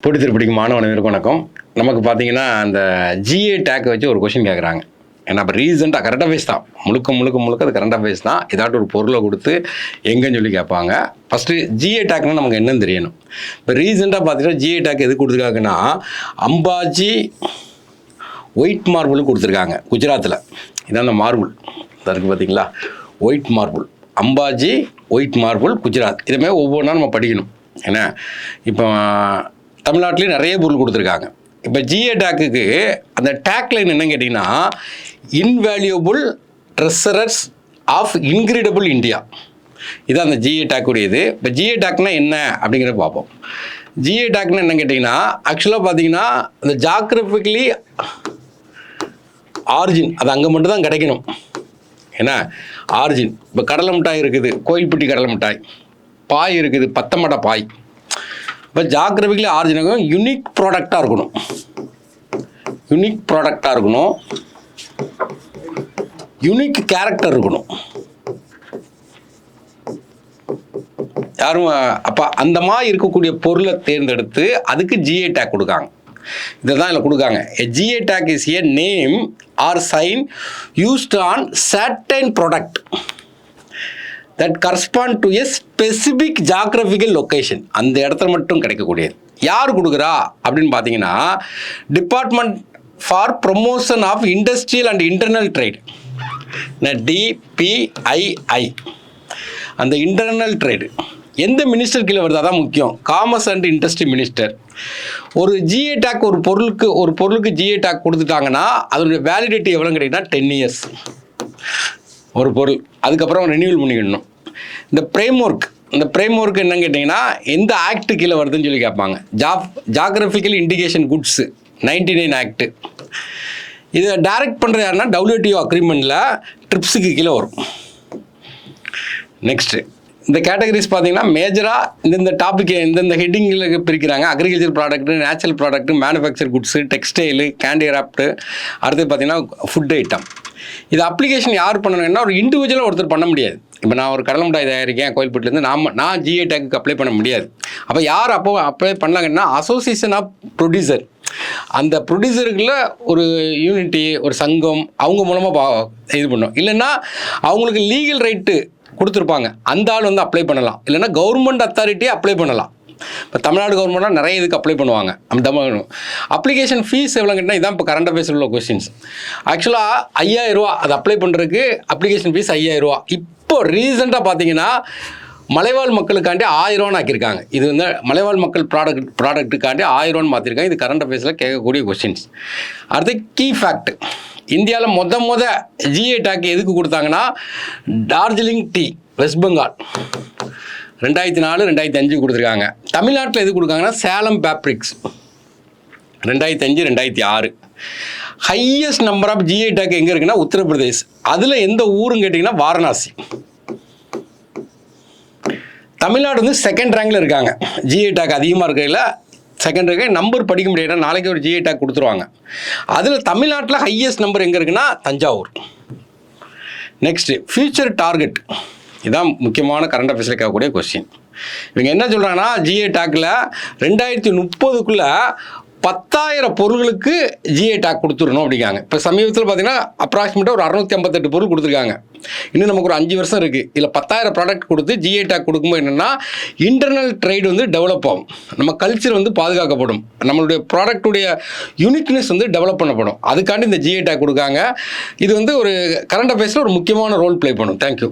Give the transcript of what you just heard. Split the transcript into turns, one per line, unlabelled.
போட்டி திருப்படிக்கு மாணவர்களுக்கு வணக்கம். நமக்கு பார்த்தீங்கன்னா அந்த ஜிஏ டேக் வச்சு ஒரு கொஷின் கேட்குறாங்க. ஏன்னா இப்போ ரீசெண்டாக கரண்ட் அஃபேர்ஸ் தான், முழுக்க அது கரண்ட் அஃபேர்ஸ் தான். ஏதாட்டும் ஒரு பொருளை கொடுத்து எங்கேன்னு சொல்லி கேட்பாங்க. ஃபஸ்ட்டு ஜிஏ டேக்னா நமக்கு என்னன்னு தெரியணும். இப்போ ரீசெண்டாக பார்த்தீங்கன்னா ஜிஏ டேக் எது கொடுத்துருக்காங்கன்னா, அம்பாஜி ஒயிட் மார்பிள் கொடுத்துருக்காங்க குஜராத்தில். இதான் அந்த மார்பிள் இருக்குது பார்த்தீங்களா, white marble. Ambaji white marble Gujarat. இதுமாதிரி ஒவ்வொன்றா நம்ம படிக்கணும். ஏன்னா இப்போ தமிழ்நாட்டிலேயும் நிறைய பொருள் கொடுத்துருக்காங்க. இப்போ ஜிஏ டேக்குக்கு அந்த டேக் லைன் என்னன்னு கேட்டிங்கன்னா, இன்வேல்யூபிள் ட்ரெஷரர்ஸ் ஆஃப் இன்கிரெடிபிள் இந்தியா. இதுதான் அந்த ஜிஏ டேக்குடையது. இப்போ ஜிஏ டேக்னா என்ன அப்படிங்கிறத பார்ப்போம். ஜிஏ டேக்னா என்னன்னு கேட்டிங்கன்னா, ஆக்சுவலாக பார்த்தீங்கன்னா அந்த ஜாக்ரபிக்கலி ஆரிஜின் அது அங்கே மட்டும் தான் கிடைக்கணும். ஏன்னா ஆரிஜின் இப்போ கடலை மிட்டாய் இருக்குது, கோயில்பட்டி கடலை மிட்டாய். பாய் இருக்குது, பத்தமடை பாய். இப்போ ஜாக்ரபிக்கலி ஆரிஜினாக யூனிக் ப்ராடக்டாக இருக்கணும். யூனிக் ப்ராடக்டாக இருக்கணும். யூனிக் கேரக்டர் இருக்கணும். யாரும் அப்போ அந்த மாதிரி இருக்கக்கூடிய பொருளை தேர்ந்தெடுத்து அதுக்கு ஜிஏ டேக் கொடுக்காங்க. இதை தான் இதில் கொடுக்காங்க. GI tag is a name or sign used on certain product that correspond to a specific geographical location. அந்த இடத்துல மட்டும் கிடைக்கக்கூடியது. யார் கொடுக்குறா அப்படின்னு பார்த்தீங்கன்னா, department for promotion of industrial and internal trade, DPIIT. அந்த இன்டர்னல் ட்ரேடு எந்த மினிஸ்டர் கீழே வருது அதான் முக்கியம். Commerce and industry minister. ஒரு ஜிஏ டேக் ஒரு பொருளுக்கு ஜிஏ டேக் கொடுத்துட்டாங்கன்னா அதனுடைய வேலிடிட்டி எவ்வளோன்னு கேட்டிங்கன்னா 10 years ஒரு பொருள். அதுக்கப்புறம் ரெனியூவல் பண்ணிக்கணும். இந்த ஃப்ரேம்வொர்க் என்னன்னு கேட்டிங்கன்னா, எந்த ஆக்ட் கீழே வருதுன்னு சொல்லி கேட்பாங்க. Geographical indication goods 99 act. இதை டைரக்ட் பண்ணுறது யாருன்னா WTO அக்ரிமெண்ட்டில் ட்ரிப்ஸுக்கு கீழே வரும். நெக்ஸ்ட்டு இந்த கேட்டகரிஸ் பார்த்தீங்கன்னா மேஜராக இந்த டாபிக் இந்தந்த ஹெட்டிங்கில் பிரிக்கிறாங்க. Agriculture product, natural product, manufacture goods, textile, handicraft, அடுத்து பார்த்தீங்கன்னா ஃபுட் ஐட்டம். இது அப்ளிகேஷன் யார் பண்ணணும்னா ஒரு இண்டிவிஜுவலாக ஒருத்தர் பண்ண முடியாது. இப்போ நான் ஒரு கடலை மிட்டாய் தயாரிக்கேன் கோயில்பட்டிலேருந்து, நான் ஜிஏ டேக்கு அப்ளை பண்ண முடியாது. அப்போ யார் அப்ளை பண்ணலாங்கன்னா அசோசியேஷன் ஆஃப் ப்ரொடியூசர். அந்த ப்ரொடியூசருக்குள்ள ஒரு யூனிட்டி, ஒரு சங்கம், அவங்க மூலமாக இது பண்ணும். இல்லைன்னா அவங்களுக்கு லீகல் ரைட்டு கொடுத்துருப்பாங்க, அந்த ஆள் வந்து அப்ளை பண்ணலாம். இல்லைன்னா கவர்மெண்ட் அத்தாரிட்டியே அப்ளை பண்ணலாம். இப்போ தமிழ்நாடு கவர்மெண்ட்லாம் நிறைய இதுக்கு அப்ளை பண்ணுவாங்க. அந்த அப்ளிகேஷன் ஃபீஸ் எவ்வளோ கேட்டால் இதான் இப்போ கரண்ட் அஃபேர்ஸ் உள்ள கொஸ்டின்ஸ். ஆக்சுவலாக 5000 ரூபா அது அப்ளை பண்ணுறதுக்கு. அப்ளிகேஷன் ஃபீஸ் 5000 ரூபா. இப்போ ரீசெண்டாக பார்த்தீங்கன்னா மலைவாழ் மக்களுக்காண்டி 1000 ரூபான்னு ஆக்கியிருக்காங்க. இது வந்து மலைவாழ் மக்கள் ப்ராடக்ட்டுக்காண்டி 1000 ரூபான்னு மாற்றிருக்காங்க. இது கரண்ட் அஃபேர்ஸில் கேட்கக்கூடிய கொஸ்டின்ஸ். அடுத்து கீ ஃபேக்ட். இந்தியாவில் மொத ஜிஏ டேக் எதுக்கு கொடுத்தாங்கன்னா, டார்ஜிலிங் டீ வெஸ்ட் பெங்கால் 2004, 2005 கொடுத்துருக்காங்க. தமிழ்நாட்டில் எது கொடுக்காங்கன்னா Salem fabrics 2005, 2006. Highest number of GI tag எங்கே இருக்குன்னா உத்தரப்பிரதேஷ். அதில் எந்த ஊருன்னு கேட்டிங்கன்னா வாரணாசி. தமிழ்நாடு வந்து செகண்ட் ரேங்கில் இருக்காங்க. ஜிஏ டேக் அதிகமாக இருக்கையில் செகண்ட் ரேங்க். நம்பர் படிக்க முடியாது, நாளைக்கு ஒரு ஜிஏ டேக் கொடுத்துருவாங்க. அதில் தமிழ்நாட்டில் ஹையஸ்ட் நம்பர் எங்கே இருக்குன்னா தஞ்சாவூர். Next future target. இதுதான் முக்கியமான கரண்ட் அஃபேர்ஸில் கேட்கக்கூடிய கொஸ்டின். இவங்க என்ன சொல்கிறாங்கன்னா, ஜிஏ டேக்கில் 2030க்குள்ளே 10,000 பொருள்களுக்கு ஜிஏ டேக் கொடுத்துடணும் அப்படிங்காங்க. இப்போ சமீபத்தில் பார்த்தீங்கன்னா அப்ராக்சிமேட்டாக ஒரு 658 பொருள் கொடுத்துருக்காங்க. இன்னும் நமக்கு ஒரு 5 வருஷம் இருக்குது. இதில் 10,000 ப்ராடக்ட் கொடுத்து ஜிஏ டேக் கொடுக்கும்போது என்னென்னா இன்டர்னல் ட்ரேட் வந்து டெவலப் ஆகும். நம்ம கல்ச்சர் வந்து பாதுகாக்கப்படும். நம்மளுடைய ப்ராடக்டுடைய யூனிக்னஸ் வந்து டெவலப் பண்ணப்படும். அதுக்காண்டி இந்த ஜிஏ டேக் கொடுக்காங்க. இது வந்து ஒரு கரண்ட் அஃபேர்ஸில் ஒரு முக்கியமான ரோல் ப்ளே பண்ணும். தேங்க்யூ.